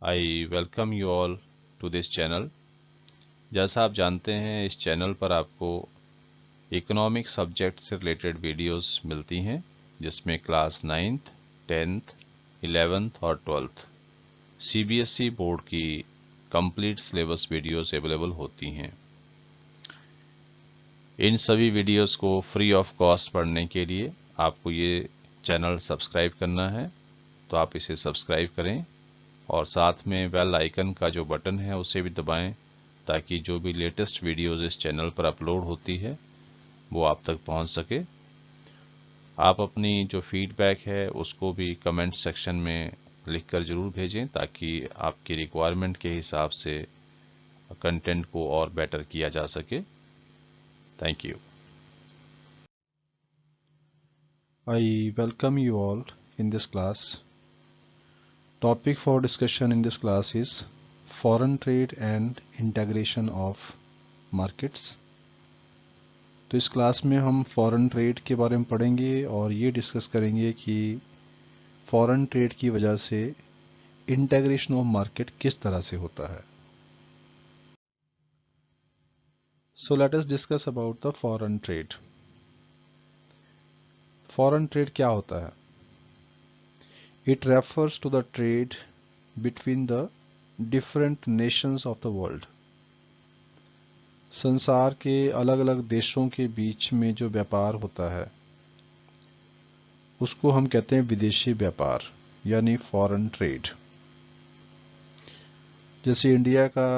I welcome you all to this channel. जैसा आप जानते हैं, इस चैनल पर आपको इकोनॉमिक सब्जेक्ट से रिलेटेड वीडियोस मिलती हैं, जिसमें क्लास 9th, 10th, 11th और 12th सीबीएसई बोर्ड की कंप्लीट सिलेबस वीडियोस अवेलेबल होती हैं। इन सभी वीडियोस को फ्री ऑफ कॉस्ट पढ़ने के लिए आपको ये चैनल सब्सक्राइब करना है, तो आप इसे सब्सक्राइब करें और साथ में बेल आइकन का जो बटन है उसे भी दबाएं, ताकि जो भी लेटेस्ट वीडियोस इस चैनल पर अपलोड होती है वो आप तक पहुंच सके। आप अपनी जो फीडबैक है उसको भी कमेंट सेक्शन में लिखकर ज़रूर भेजें, ताकि आपकी रिक्वायरमेंट के हिसाब से कंटेंट को और बेटर किया जा सके। Thank you. I welcome you all in this class. Topic for discussion in this class is foreign trade and integration of markets. तो इस क्लास में हम फॉरेन ट्रेड के बारे में पढ़ेंगे और ये डिस्कस करेंगे कि फॉरेन ट्रेड की वजह से इंटीग्रेशन ऑफ मार्केट किस तरह से होता है। So let us discuss about the foreign trade. Foreign trade क्या होता है? It refers to the trade between the different nations of the world. संसार के अलग अलग देशों के बीच में जो व्यापार होता है उसको हम कहते हैं विदेशी व्यापार, यानी फॉरेन ट्रेड। जैसे इंडिया का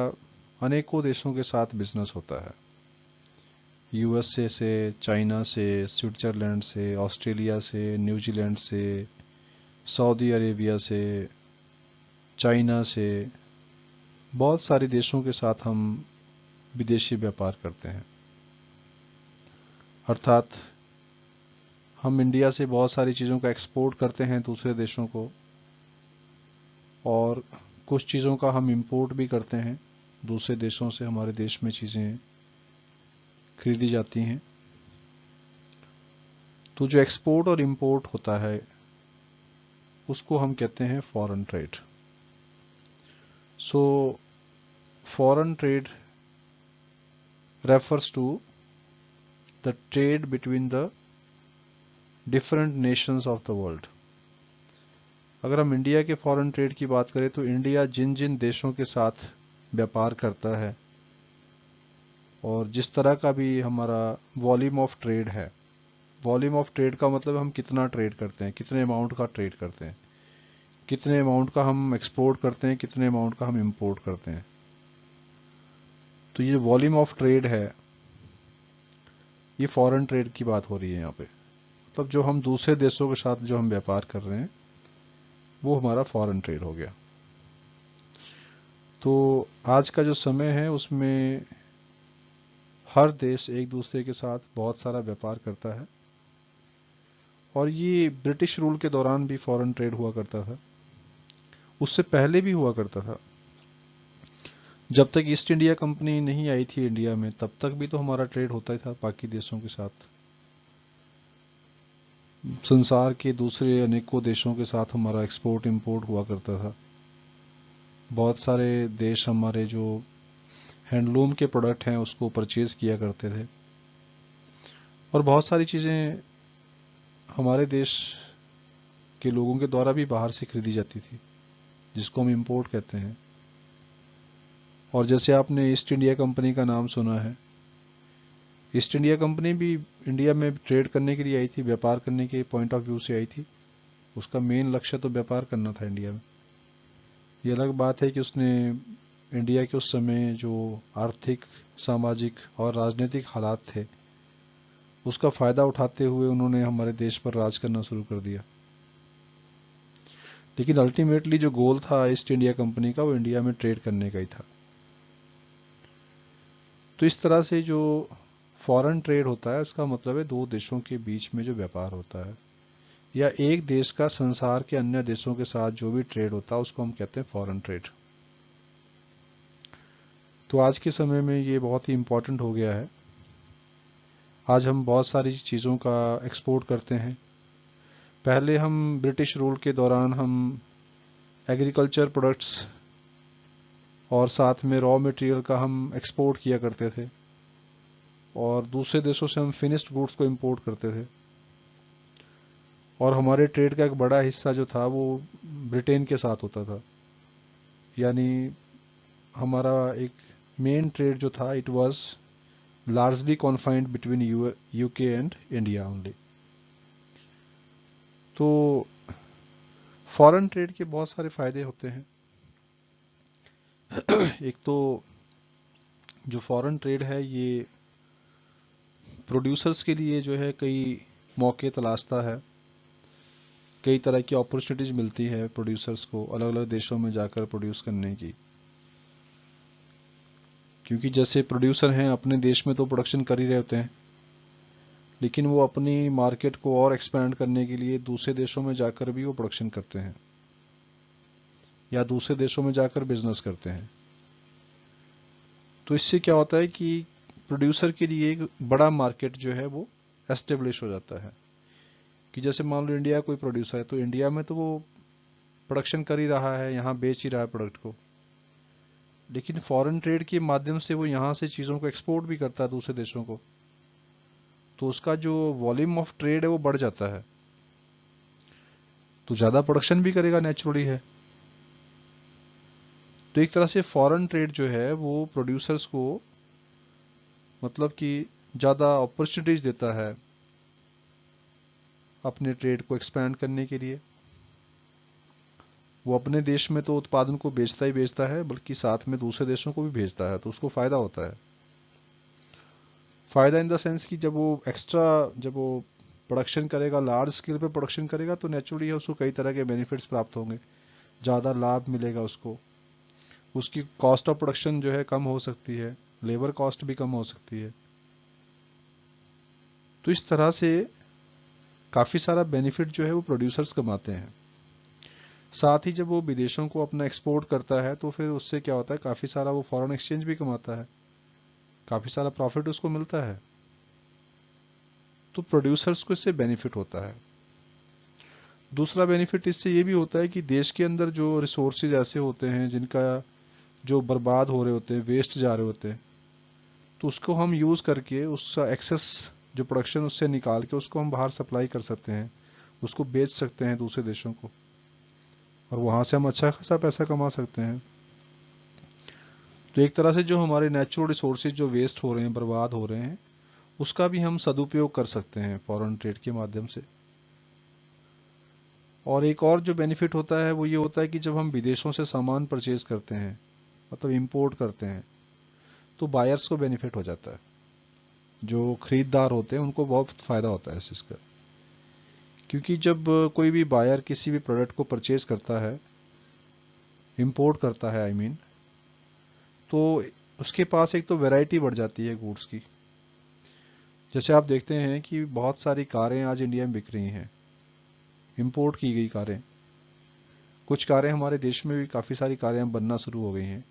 अनेकों देशों के साथ बिजनेस होता है, यूएसए से, चाइना से, स्विट्जरलैंड से, ऑस्ट्रेलिया से, न्यूजीलैंड से, सऊदी अरेबिया से, चाइना से, बहुत सारे देशों के साथ हम विदेशी व्यापार करते हैं। अर्थात हम इंडिया से बहुत सारी चीज़ों का एक्सपोर्ट करते हैं दूसरे देशों को, और कुछ चीज़ों का हम इंपोर्ट भी करते हैं, दूसरे देशों से हमारे देश में चीज़ें खरीदी जाती हैं। तो जो एक्सपोर्ट और इंपोर्ट होता है उसको हम कहते हैं foreign trade. So foreign trade refers to the trade between the different nations of the world. अगर हम इंडिया के फॉरेन ट्रेड की बात करें तो इंडिया जिन जिन देशों के साथ व्यापार करता है और जिस तरह का भी हमारा वॉल्यूम ऑफ ट्रेड है, वॉल्यूम ऑफ ट्रेड का मतलब हम कितना ट्रेड करते हैं, कितने अमाउंट का ट्रेड करते हैं, कितने अमाउंट का हम एक्सपोर्ट करते हैं, कितने अमाउंट का हम इंपोर्ट करते हैं। तो ये वॉल्यूम ऑफ ट्रेड है, ये फॉरेन ट्रेड की बात हो रही है यहाँ पे। मतलब जो हम दूसरे देशों के साथ जो हम व्यापार कर रहे हैं वो हमारा फॉरेन ट्रेड हो गया। तो आज का जो समय है उसमें हर देश एक दूसरे के साथ बहुत सारा व्यापार करता है, और ये ब्रिटिश रूल के दौरान भी फॉरेन ट्रेड हुआ करता था, उससे पहले भी हुआ करता था। जब तक ईस्ट इंडिया कंपनी नहीं आई थी इंडिया में, तब तक भी तो हमारा ट्रेड होता ही था बाकी देशों के साथ। संसार के दूसरे अनेकों देशों के साथ हमारा एक्सपोर्ट इंपोर्ट हुआ करता था। बहुत सारे देश हमारे जो हैंडलूम के प्रोडक्ट हैं उसको परचेज किया करते थे, और बहुत सारी चीज़ें हमारे देश के लोगों के द्वारा भी बाहर से खरीदी जाती थी, जिसको हम इंपोर्ट कहते हैं। और जैसे आपने ईस्ट इंडिया कंपनी का नाम सुना है, ईस्ट इंडिया कंपनी भी इंडिया में ट्रेड करने के लिए आई थी, व्यापार करने के पॉइंट ऑफ व्यू से आई थी। उसका मेन लक्ष्य तो व्यापार करना था इंडिया में। ये अलग बात है कि उसने इंडिया के उस समय जो आर्थिक, सामाजिक और राजनीतिक हालात थे उसका फ़ायदा उठाते हुए उन्होंने हमारे देश पर राज करना शुरू कर दिया। लेकिन अल्टीमेटली जो गोल था ईस्ट इंडिया कंपनी का, वो इंडिया में ट्रेड करने का ही था। तो इस तरह से जो फॉरेन ट्रेड होता है इसका मतलब है दो देशों के बीच में जो व्यापार होता है, या एक देश का संसार के अन्य देशों के साथ जो भी ट्रेड होता है उसको हम कहते हैं फॉरेन ट्रेड। तो आज के समय में ये बहुत ही इम्पोर्टेंट हो गया है। आज हम बहुत सारी चीज़ों का एक्सपोर्ट करते हैं। पहले हम ब्रिटिश रूल के दौरान हम एग्रीकल्चर प्रोडक्ट्स और साथ में रॉ मटेरियल का हम एक्सपोर्ट किया करते थे, और दूसरे देशों से हम फिनिश्ड गुड्स को इंपोर्ट करते थे। और हमारे ट्रेड का एक बड़ा हिस्सा जो था वो ब्रिटेन के साथ होता था, यानी हमारा एक मेन ट्रेड जो था it was largely confined between UK and India only. तो फॉरेन ट्रेड के बहुत सारे फायदे होते हैं। एक तो जो फॉरेन ट्रेड है ये प्रोड्यूसर्स के लिए जो है कई मौके तलाशता है, कई तरह की अपॉर्चुनिटीज मिलती है प्रोड्यूसर्स को अलग अलग देशों में जाकर प्रोड्यूस करने की। क्योंकि जैसे प्रोड्यूसर हैं अपने देश में तो प्रोडक्शन कर ही रहे होते हैं, लेकिन वो अपनी मार्केट को और एक्सपैंड करने के लिए दूसरे देशों में जाकर भी वो प्रोडक्शन करते हैं या दूसरे देशों में जाकर बिजनेस करते हैं। तो इससे क्या होता है कि प्रोड्यूसर के लिए एक बड़ा मार्केट जो है वो एस्टेब्लिश हो जाता है। कि जैसे मान लो इंडिया कोई प्रोड्यूसर है, तो इंडिया में तो वो प्रोडक्शन कर ही रहा है, यहाँ बेच ही रहा है प्रोडक्ट को, लेकिन फॉरेन ट्रेड के माध्यम से वो यहाँ से चीज़ों को एक्सपोर्ट भी करता है दूसरे देशों को, तो उसका जो वॉल्यूम ऑफ ट्रेड है वो बढ़ जाता है, तो ज़्यादा प्रोडक्शन भी करेगा, नेचुरली है। तो एक तरह से फॉरेन ट्रेड जो है वो प्रोड्यूसर्स को मतलब कि ज़्यादा अपॉर्चुनिटीज देता है अपने ट्रेड को एक्सपैंड करने के लिए। वो अपने देश में तो उत्पादन को बेचता ही बेचता है, बल्कि साथ में दूसरे देशों को भी भेजता है, तो उसको फ़ायदा होता है। फ़ायदा इन द सेंस कि जब वो प्रोडक्शन करेगा, लार्ज स्केल पे प्रोडक्शन करेगा, तो नेचुरली है उसको कई तरह के बेनिफिट्स प्राप्त होंगे, ज़्यादा लाभ मिलेगा उसको, उसकी कॉस्ट ऑफ प्रोडक्शन जो है कम हो सकती है, लेबर कॉस्ट भी कम हो सकती है। तो इस तरह से काफ़ी सारा बेनिफिट जो है वो प्रोड्यूसर्स कमाते हैं। साथ ही जब वो विदेशों को अपना एक्सपोर्ट करता है तो फिर उससे क्या होता है, काफ़ी सारा वो फॉरेन एक्सचेंज भी कमाता है, काफ़ी सारा प्रॉफिट उसको मिलता है। तो प्रोड्यूसर्स को इससे बेनिफिट होता है। दूसरा बेनिफिट इससे ये भी होता है कि देश के अंदर जो रिसोर्सेज ऐसे होते हैं जिनका जो बर्बाद हो रहे होते हैं, वेस्ट जा रहे होते हैं, तो उसको हम यूज़ करके उसका एक्सेस जो प्रोडक्शन उससे निकाल के उसको हम बाहर सप्लाई कर सकते हैं, उसको बेच सकते हैं दूसरे देशों को, और वहाँ से हम अच्छा खासा पैसा कमा सकते हैं। तो एक तरह से जो हमारे नेचुरल रिसोर्सेज जो वेस्ट हो रहे हैं, बर्बाद हो रहे हैं, उसका भी हम सदुपयोग कर सकते हैं फॉरेन ट्रेड के माध्यम से। और एक और जो बेनिफिट होता है वो ये होता है कि जब हम विदेशों से सामान परचेज करते हैं, मतलब इंपोर्ट करते हैं, तो बायर्स को बेनिफिट हो जाता है, जो खरीदार होते हैं उनको बहुत फ़ायदा होता है इस चीज़ का। क्योंकि जब कोई भी बायर किसी भी प्रोडक्ट को परचेज करता है, इंपोर्ट करता है आई मीन, तो उसके पास एक तो वैरायटी बढ़ जाती है गुड्स की। जैसे आप देखते हैं कि बहुत सारी कारें आज इंडिया में बिक रही हैं, इंपोर्ट की गई कारें। कुछ कारें हमारे देश में भी काफ़ी सारी कारें बनना शुरू हो गई हैं,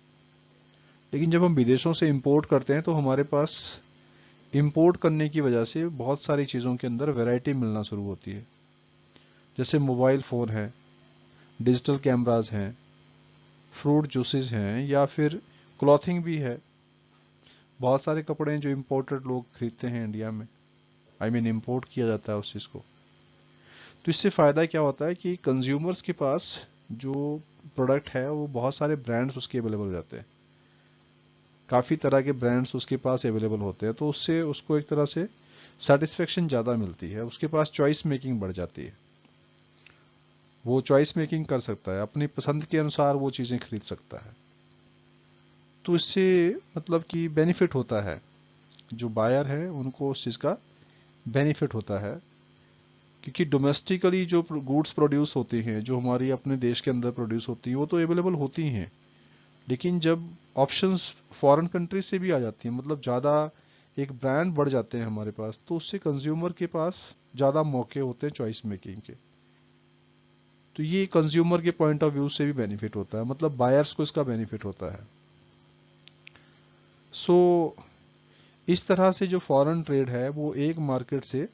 लेकिन जब हम विदेशों से इंपोर्ट करते हैं तो हमारे पास इंपोर्ट करने की वजह से बहुत सारी चीज़ों के अंदर वैरायटी मिलना शुरू होती है। जैसे मोबाइल फ़ोन है, डिजिटल कैमराज हैं, फ्रूट जूसेस हैं, या फिर क्लॉथिंग भी है। बहुत सारे कपड़े हैं जो इम्पोर्टेड लोग खरीदते हैं इंडिया में, आई मीन इम्पोर्ट किया जाता है उस चीज़ को। तो इससे फ़ायदा क्या होता है कि कंज्यूमर्स के पास जो प्रोडक्ट है वो बहुत सारे ब्रांड्स उसके अवेलेबल हो जाते हैं, काफ़ी तरह के ब्रांड्स उसके पास अवेलेबल होते हैं, तो उससे उसको एक तरह से सेटिस्फेक्शन ज़्यादा मिलती है, उसके पास चॉइस मेकिंग बढ़ जाती है, वो चॉइस मेकिंग कर सकता है, अपनी पसंद के अनुसार वो चीज़ें खरीद सकता है। तो इससे मतलब कि बेनिफिट होता है, जो बायर है उनको उस चीज़ का बेनिफिट होता है। क्योंकि डोमेस्टिकली जो गुड्स प्रोड्यूस होती हैं, जो हमारी अपने देश के अंदर प्रोड्यूस होती हैं, वो तो अवेलेबल होती हैं, लेकिन जब ऑप्शंस फॉरेन कंट्री से भी आ जाती हैं, मतलब ज़्यादा एक ब्रांड बढ़ जाते हैं हमारे पास, तो उससे कंज्यूमर के पास ज़्यादा मौके होते हैं चॉइस मेकिंग के। तो ये कंज्यूमर के पॉइंट ऑफ व्यू से भी बेनिफिट होता है, मतलब बायर्स को इसका बेनिफिट होता है। सो इस तरह से जो फॉरेन ट्रेड है वो एक मार्केट से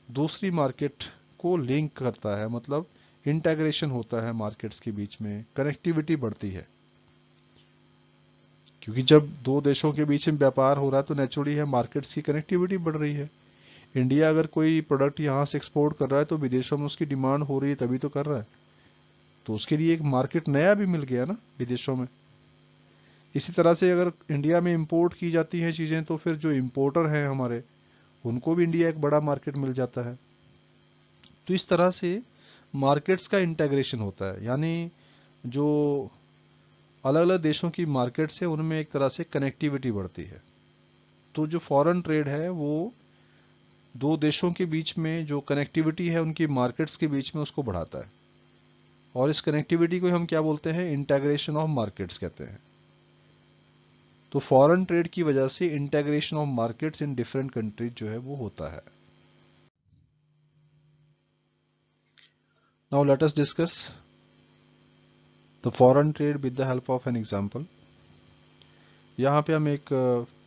दूसरी मार्केट को लिंक करता है, मतलब इंटीग्रेशन होता है मार्केट्स के बीच में, कनेक्टिविटी बढ़ती है। क्योंकि जब दो देशों के बीच में व्यापार हो रहा है तो नेचुरली है मार्केट्स की कनेक्टिविटी बढ़ रही है। इंडिया अगर कोई प्रोडक्ट यहाँ से एक्सपोर्ट कर रहा है तो विदेशों में उसकी डिमांड हो रही है, तभी तो कर रहा है। तो उसके लिए एक मार्केट नया भी मिल गया ना विदेशों में। इसी तरह से अगर इंडिया में इंपोर्ट की जाती हैं चीज़ें तो फिर जो इंपोर्टर हैं हमारे, उनको भी इंडिया एक बड़ा मार्केट मिल जाता है। तो इस तरह से मार्केट्स का इंटेग्रेशन होता है, यानी जो अलग अलग देशों की मार्केट्स है उनमें एक तरह से कनेक्टिविटी बढ़ती है। तो जो फॉरेन ट्रेड है वो दो देशों के बीच में जो कनेक्टिविटी है उनकी मार्केट्स के बीच में उसको बढ़ाता है। और इस कनेक्टिविटी को हम क्या बोलते हैं, इंटेग्रेशन ऑफ मार्केट्स कहते हैं। तो फॉरेन ट्रेड की वजह से integration of markets in different countries जो है वो होता है। Now let us discuss the foreign trade with the help of an example. यहाँ पे हम एक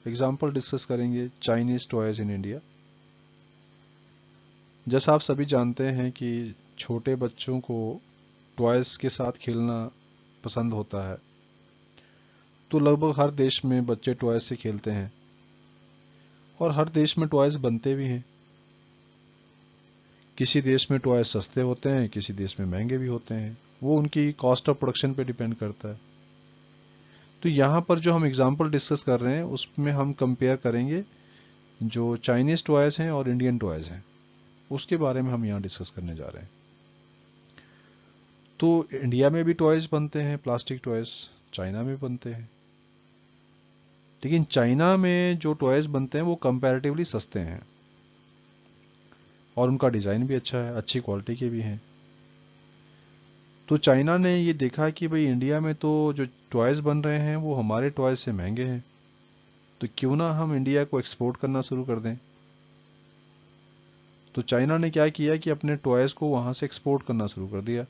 एग्जांपल डिस्कस करेंगे, चाइनीज टॉयज इन इंडिया। जैसा आप सभी जानते हैं कि छोटे बच्चों को टॉयज के साथ खेलना पसंद होता है, तो लगभग हर देश में बच्चे टॉयज से खेलते हैं और हर देश में टॉयज बनते भी हैं। किसी देश में टॉयज सस्ते होते हैं, किसी देश में महंगे भी होते हैं, वो उनकी कॉस्ट ऑफ प्रोडक्शन पे डिपेंड करता है। तो यहाँ पर जो हम एग्जांपल डिस्कस कर रहे हैं उसमें हम कंपेयर करेंगे जो चाइनीज टॉयज हैं और इंडियन टॉयज हैं, उसके बारे में हम यहाँ डिस्कस करने जा रहे हैं। तो इंडिया में भी टॉयज बनते हैं, प्लास्टिक टॉयज, चाइना में बनते हैं। लेकिन चाइना में जो टॉयज बनते हैं वो कंपैरेटिवली सस्ते हैं और उनका डिज़ाइन भी अच्छा है, अच्छी क्वालिटी के भी हैं। तो चाइना ने ये देखा कि भाई इंडिया में तो जो टॉयज बन रहे हैं वो हमारे टॉयज से महंगे हैं, तो क्यों ना हम इंडिया को एक्सपोर्ट करना शुरू कर दें। तो चाइना ने क्या किया कि अपने टॉयज को वहां से एक्सपोर्ट करना शुरू कर दिया।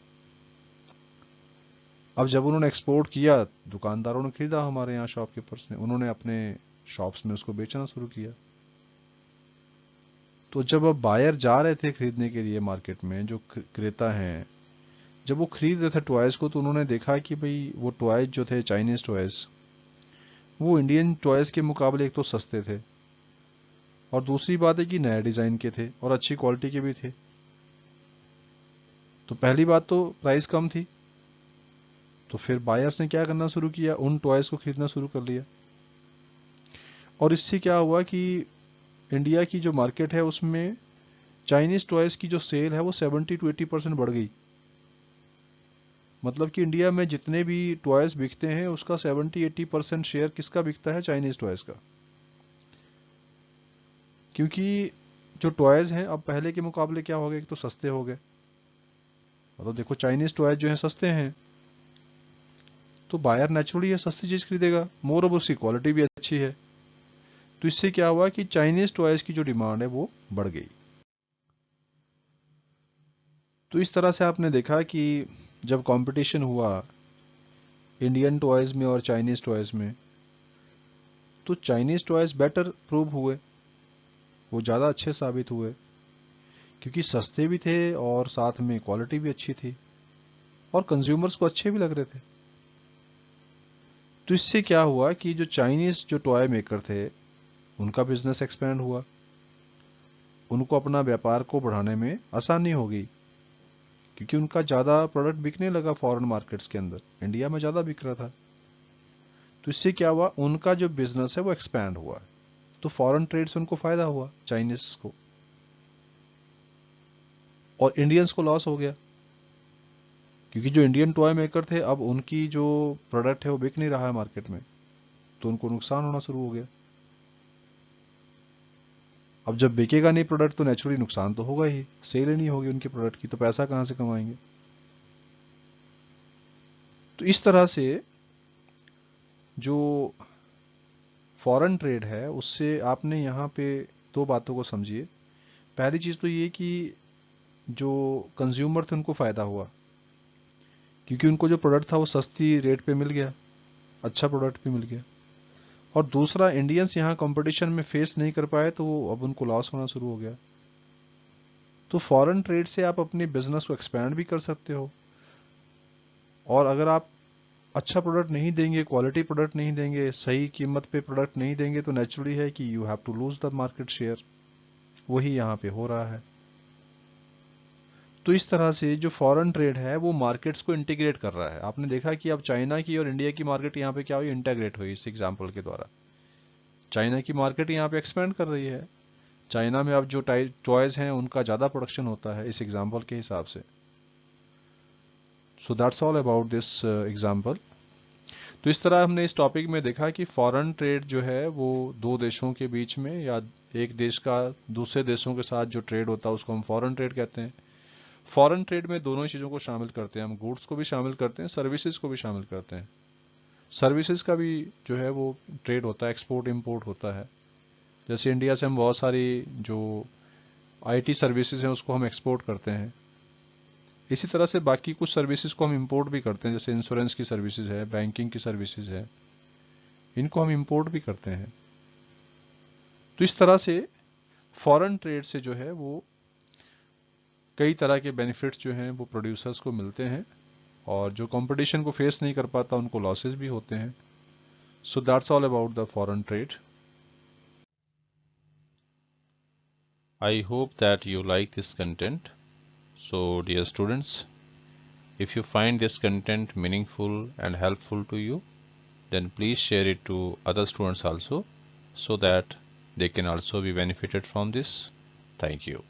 अब जब उन्होंने एक्सपोर्ट किया, दुकानदारों ने खरीदा, हमारे यहाँ शॉपकीपर्स ने, उन्होंने अपने शॉप्स में उसको बेचना शुरू किया। तो जब अब बायर जा रहे थे खरीदने के लिए मार्केट में, जो क्रेता हैं, जब वो खरीद रहे थे टॉयज को, तो उन्होंने देखा कि भाई वो टॉयज जो थे चाइनीज टॉयज, वो इंडियन टॉयज के मुकाबले एक तो सस्ते थे और दूसरी बात है कि नए डिज़ाइन के थे और अच्छी क्वालिटी के भी थे। तो पहली बात तो प्राइस कम थी, तो फिर बायर्स ने क्या करना शुरू किया, उन टॉयज को खरीदना शुरू कर लिया। और इससे क्या हुआ कि इंडिया की जो मार्केट है उसमें चाइनीज टॉयज की जो सेल है वो 70 to 80% बढ़ गई। मतलब कि इंडिया में जितने भी टॉयज बिकते हैं उसका 70-80% शेयर किसका बिकता है, चाइनीज टॉयज का। क्योंकि जो टॉयज हैं अब पहले के मुकाबले क्या हो गए, एक तो सस्ते हो गए। मतलब देखो चाइनीज टॉयज जो हैं सस्ते हैं, तो बायर नेचुरली ये सस्ती चीज खरीदेगा, मोर अब उसकी क्वालिटी भी अच्छी है। तो इससे क्या हुआ कि चाइनीज टॉयज की जो डिमांड है वो बढ़ गई। तो इस तरह से आपने देखा कि जब कंपटीशन हुआ इंडियन टॉयज में और चाइनीज टॉयज में, तो चाइनीज टॉयज बेटर प्रूव हुए, वो ज़्यादा अच्छे साबित हुए, क्योंकि सस्ते भी थे और साथ में क्वालिटी भी अच्छी थी और कंज्यूमर्स को अच्छे भी लग रहे थे। तो इससे क्या हुआ कि जो चाइनीज जो टॉय मेकर थे उनका बिजनेस एक्सपेंड हुआ, उनको अपना व्यापार को बढ़ाने में आसानी हो गई, क्योंकि उनका ज़्यादा प्रोडक्ट बिकने लगा फॉरेन मार्केट्स के अंदर, इंडिया में ज़्यादा बिक रहा था। तो इससे क्या हुआ, उनका जो बिजनेस है वो एक्सपैंड हुआ। तो फॉरेन ट्रेड से उनको फायदा हुआ चाइनीज को, और इंडियंस को लॉस हो गया, क्योंकि जो इंडियन टॉय मेकर थे अब उनकी जो प्रोडक्ट है वो बिक नहीं रहा है मार्केट में, तो उनको नुकसान होना शुरू हो गया। अब जब बिकेगा नहीं प्रोडक्ट तो नेचुरली नुकसान तो होगा ही, सेल ही नहीं होगी उनके प्रोडक्ट की, तो पैसा कहां से कमाएंगे। तो इस तरह से जो फॉरेन ट्रेड है उससे आपने यहाँ पे दो बातों को समझिए। पहली चीज़ तो ये कि जो कंज्यूमर थे उनको फ़ायदा हुआ, क्योंकि उनको जो प्रोडक्ट था वो सस्ती रेट पे मिल गया, अच्छा प्रोडक्ट भी मिल गया। और दूसरा, इंडियंस यहाँ कंपटीशन में फेस नहीं कर पाए तो अब उनको लॉस होना शुरू हो गया। तो फॉरेन ट्रेड से आप अपने बिजनेस को एक्सपैंड भी कर सकते हो, और अगर आप अच्छा प्रोडक्ट नहीं देंगे, क्वालिटी प्रोडक्ट नहीं देंगे, सही कीमत पे प्रोडक्ट नहीं देंगे, तो नेचुरली है कि you have to lose the market share. वही यहाँ पे हो रहा है। तो इस तरह से जो फॉरेन ट्रेड है वो मार्केट्स को इंटीग्रेट कर रहा है। आपने देखा कि अब चाइना की और इंडिया की मार्केट यहाँ पे क्या हुई, इंटीग्रेट हुई इस एग्जाम्पल के द्वारा। चाइना की मार्केट यहाँ पे एक्सपेंड कर रही है। चाइना में अब जो टॉयज हैं उनका ज़्यादा प्रोडक्शन होता है इस एग्जाम्पल के हिसाब से। So that's all about this example. तो इस तरह हमने इस टॉपिक में देखा कि फॉरेन ट्रेड जो है वो दो देशों के बीच में या एक देश का दूसरे देशों के साथ जो ट्रेड होता है उसको हम फॉरेन ट्रेड कहते हैं। फॉरेन ट्रेड में दोनों चीज़ों को शामिल करते हैं, हम गुड्स को भी शामिल करते हैं, सर्विसेज को भी शामिल करते हैं। सर्विसेज का भी जो है वो ट्रेड होता है, एक्सपोर्ट इंपोर्ट होता है। जैसे इंडिया से हम बहुत सारी जो आईटी सर्विसेज हैं उसको हम एक्सपोर्ट करते हैं। इसी तरह से बाकी कुछ सर्विसेज को हम इंपोर्ट भी करते हैं, जैसे इंश्योरेंस की सर्विसेज है, बैंकिंग की सर्विसेज है, इनको हम इंपोर्ट भी करते हैं। तो इस तरह से फॉरेन ट्रेड से जो है वो कई तरह के बेनिफिट्स जो हैं वो प्रोड्यूसर्स को मिलते हैं, और जो कंपटीशन को फेस नहीं कर पाता उनको लॉसेस भी होते हैं। So that's all about the foreign trade. I hope that you like this content. So dear students, if you find this content meaningful and helpful to you, then please share it to other students also, so that they can also be benefited from this. Thank you.